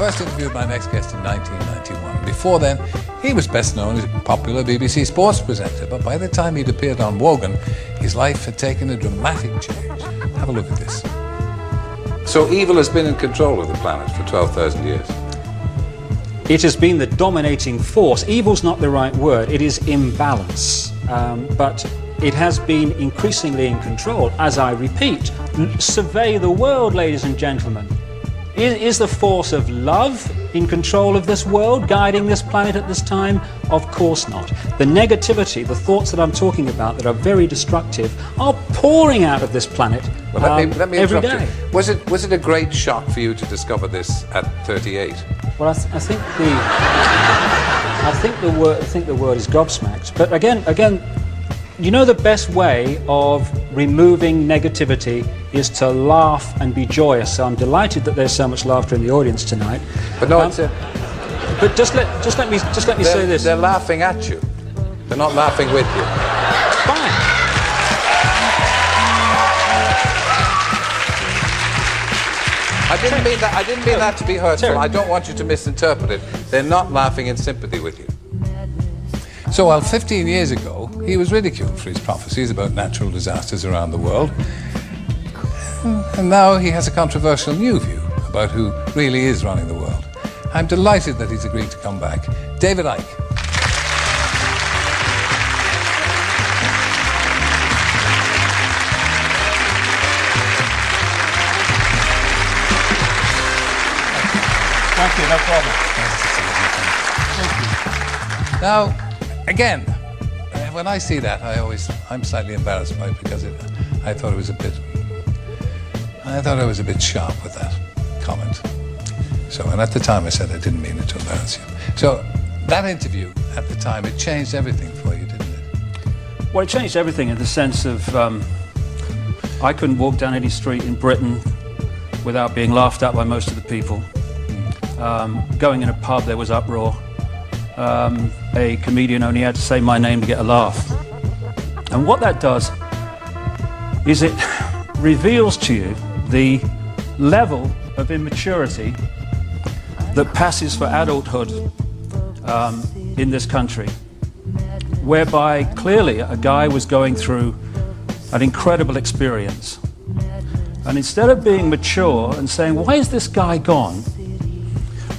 first interviewed my next guest in 1991. Before then, he was best known as a popular BBC sports presenter, but by the time he'd appeared on Wogan, his life had taken a dramatic change. Have a look at this. So evil has been in control of the planet for 12,000 years. It has been the dominating force. Evil's not the right word, it is imbalance. But it has been increasingly in control. As I repeat, survey the world, ladies and gentlemen. Is the force of love in control of this world, guiding this planet at this time? Of course not. The negativity, the thoughts that I'm talking about that are very destructive, are pouring out of this planet let me every interrupt day. you. Was it a great shock for you to discover this at 38? Well, I think the word is gobsmacked. But again, you know, the best way of removing negativity is to laugh and be joyous. So I'm delighted that there's so much laughter in the audience tonight. But no, it's but just let me say this. They're laughing at you. They're not laughing with you. Fine. I didn't mean that to be hurtful. Terry. I don't want you to misinterpret it. They're not laughing in sympathy with you. So while 15 years ago, he was ridiculed for his prophecies about natural disasters around the world, and now he has a controversial new view about who really is running the world. I'm delighted that he's agreed to come back. David Icke. Thank you, no problem. Thank you. Now, again, when I see that, I'm slightly embarrassed by it because I thought I was a bit sharp with that comment. So, and at the time I said I didn't mean it to embarrass you. So, that interview at the time, it changed everything for you, didn't it? Well, it changed everything in the sense of I couldn't walk down any street in Britain without being laughed at by most of the people. Going in a pub, there was uproar. A comedian only had to say my name to get a laugh. And what that does is it reveals to you the level of immaturity that passes for adulthood in this country, whereby clearly a guy was going through an incredible experience. And instead of being mature and saying, why is this guy gone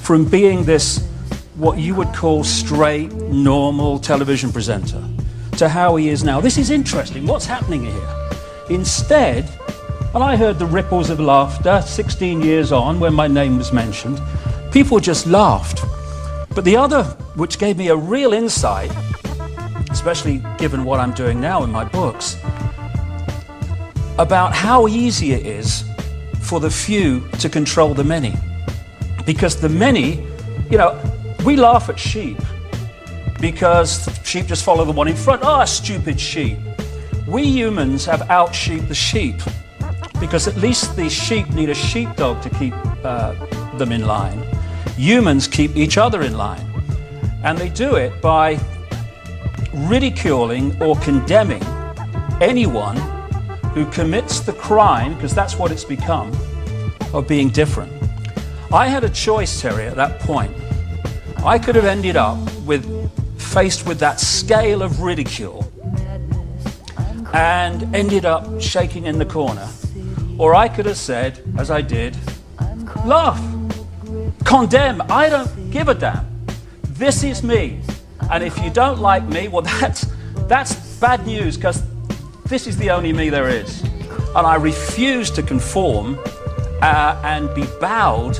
from being this, what you would call straight, normal television presenter, to how he is now? This is interesting. What's happening here? Instead, and I heard the ripples of laughter 16 years on when my name was mentioned. People just laughed. But the other, which gave me a real insight, especially given what I'm doing now in my books, about how easy it is for the few to control the many. Because the many, you know, we laugh at sheep because sheep just follow the one in front. Ah, stupid sheep. We humans have out-sheeped the sheep because at least the sheep need a sheepdog to keep them in line. Humans keep each other in line. And they do it by ridiculing or condemning anyone who commits the crime, because that's what it's become, of being different. I had a choice, Terry, at that point. I could have ended up faced with that scale of ridicule and ended up shaking in the corner. Or I could have said, as I did, laugh, condemn, I don't give a damn. This is me. And if you don't like me, well, that's bad news, because this is the only me there is. And I refuse to conform and be bowed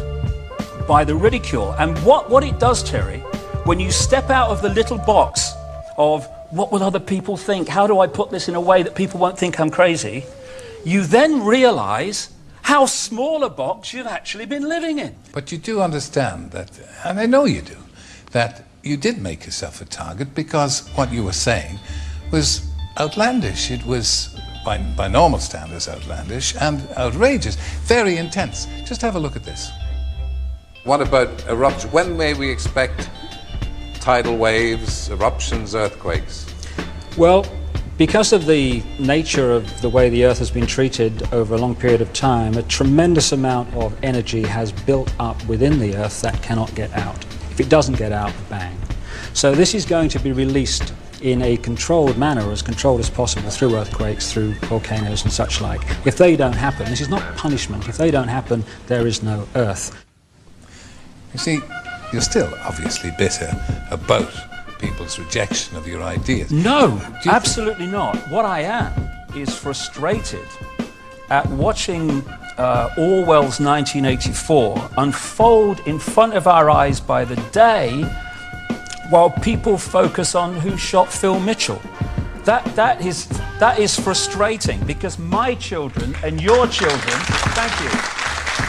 by the ridicule. And what it does, Terry, when you step out of the little box of what will other people think, how do I put this in a way that people won't think I'm crazy, you then realize how small a box you've actually been living in. But you do understand that, and I know you do, that you did make yourself a target because what you were saying was outlandish. It was, by normal standards, outlandish and outrageous, very intense. Just have a look at this. What about eruption? When may we expect tidal waves, eruptions, earthquakes? Well, Because of the nature of the way the Earth has been treated over a long period of time, a tremendous amount of energy has built up within the Earth that cannot get out. If it doesn't get out, bang. So this is going to be released in a controlled manner, as controlled as possible, through earthquakes, through volcanoes and such like. If they don't happen, this is not punishment. If they don't happen, there is no Earth. You see, you're still obviously bitter about people's rejection of your ideas. No, absolutely not. What I am is frustrated at watching Orwell's 1984 unfold in front of our eyes by the day, while people focus on who shot Phil Mitchell. That is frustrating, because my children and your children, thank you,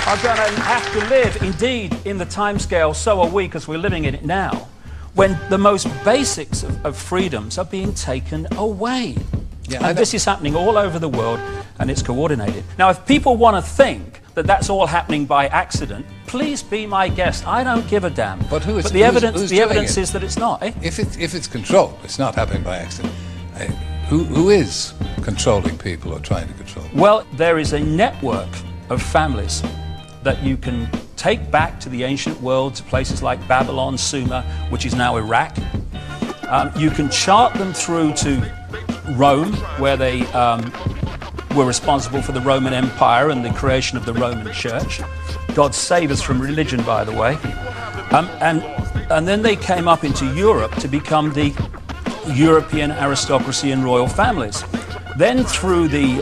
are going to have to live, indeed, in the timescale, so are we, because we're living in it now, when the most basics of freedoms are being taken away. Yeah, and this is happening all over the world, and it's coordinated. Now, if people want to think that that's all happening by accident, please be my guest. I don't give a damn. But who is? But the evidence is that it's not. Eh? If it's controlled, it's not happening by accident. Who is controlling people or trying to control them? Well, there is a network of families that you can take back to the ancient world, to places like Babylon, Sumer, which is now Iraq. You can chart them through to Rome, where they were responsible for the Roman Empire and the creation of the Roman Church. God save us from religion, by the way. And then they came up into Europe to become the European aristocracy and royal families. Then through the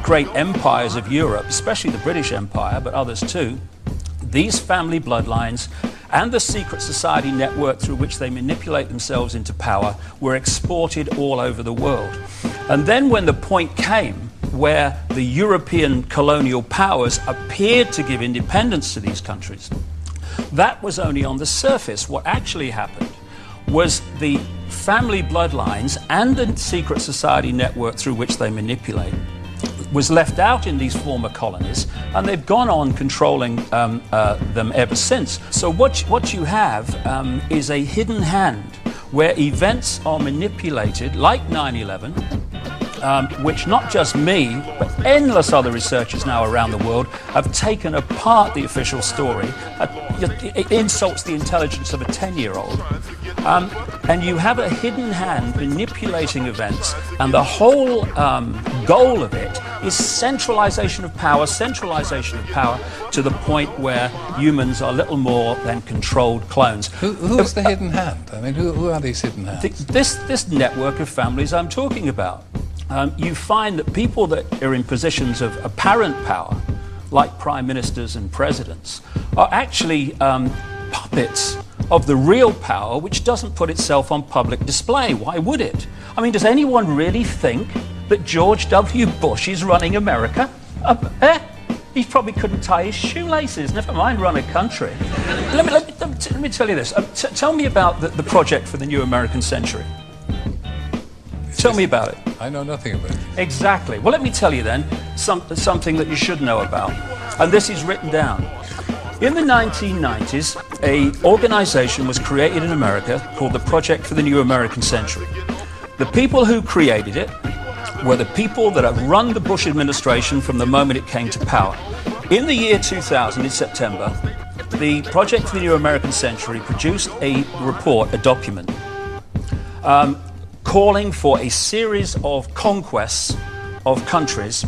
great empires of Europe, especially the British Empire, but others too, these family bloodlines and the secret society network through which they manipulate themselves into power were exported all over the world. And then when the point came where the European colonial powers appeared to give independence to these countries, that was only on the surface. What actually happened was the family bloodlines and the secret society network through which they manipulate was left out in these former colonies, and they've gone on controlling them ever since. So what you have is a hidden hand where events are manipulated, like 9/11, which not just me, but endless other researchers now around the world have taken apart the official story. It insults the intelligence of a 10-year-old. And you have a hidden hand manipulating events, and the whole goal of it is centralization of power to the point where humans are little more than controlled clones. Who is the hidden hand? I mean, who are these hidden hands? This network of families I'm talking about. You find that people that are in positions of apparent power, like prime ministers and presidents, are actually puppets of the real power, which doesn't put itself on public display. Why would it? I mean, does anyone really think that George W. Bush is running America? He probably couldn't tie his shoelaces, never mind run a country. Let me tell you this. Tell me about the project for the new American century. Tell me about it. I know nothing about it. Exactly. Well, let me tell you then something that you should know about. And this is written down. In the 1990s, an organization was created in America called the Project for the New American Century. The people who created it were the people that have run the Bush administration from the moment it came to power. In the year 2000, in September, the Project for the New American Century produced a report, a document, calling for a series of conquests of countries,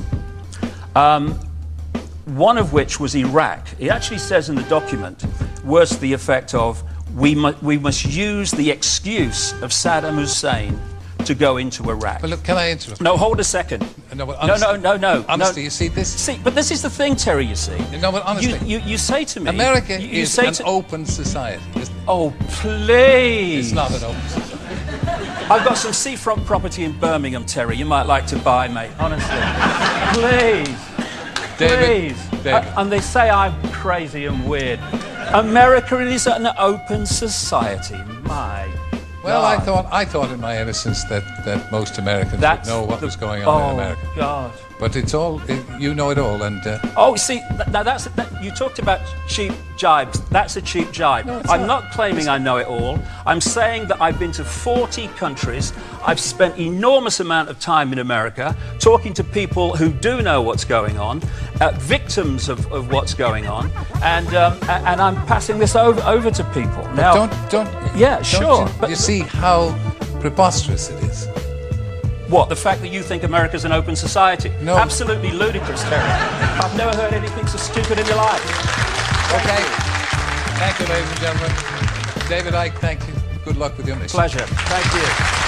one of which was Iraq. It actually says in the document, words to the effect of, we must use the excuse of Saddam Hussein to go into Iraq. But look, can I interrupt? No, hold a second. No, but honestly, no. Honestly, you see this? See, but this is the thing, Terry, you see. No, but honestly. You say to me... America is an open society, isn't it? Oh, please. It's not an open society. I've got some seafront property in Birmingham, Terry, you might like to buy, mate, honestly. Please. David. And they say I'm crazy and weird. America is an open society, my Well, God. I thought in my innocence that most Americans would know what was going on in America. Oh, God. But it's all, you know it all, and... Oh, see, you talked about cheap jibes. That's a cheap jibe. No, it's I'm not claiming I know it all. I'm saying that I've been to 40 countries. I've spent enormous amount of time in America talking to people who do know what's going on, victims of what's going on, and I'm passing this over to people. But Now, don't... Yeah, sure. You see how preposterous it is? What, the fact that you think America's an open society? No. Absolutely ludicrous, Terry. I've never heard anything so stupid in your life. Okay. Thank you, ladies and gentlemen. David Icke, thank you. Good luck with your mission. Pleasure. Thank you.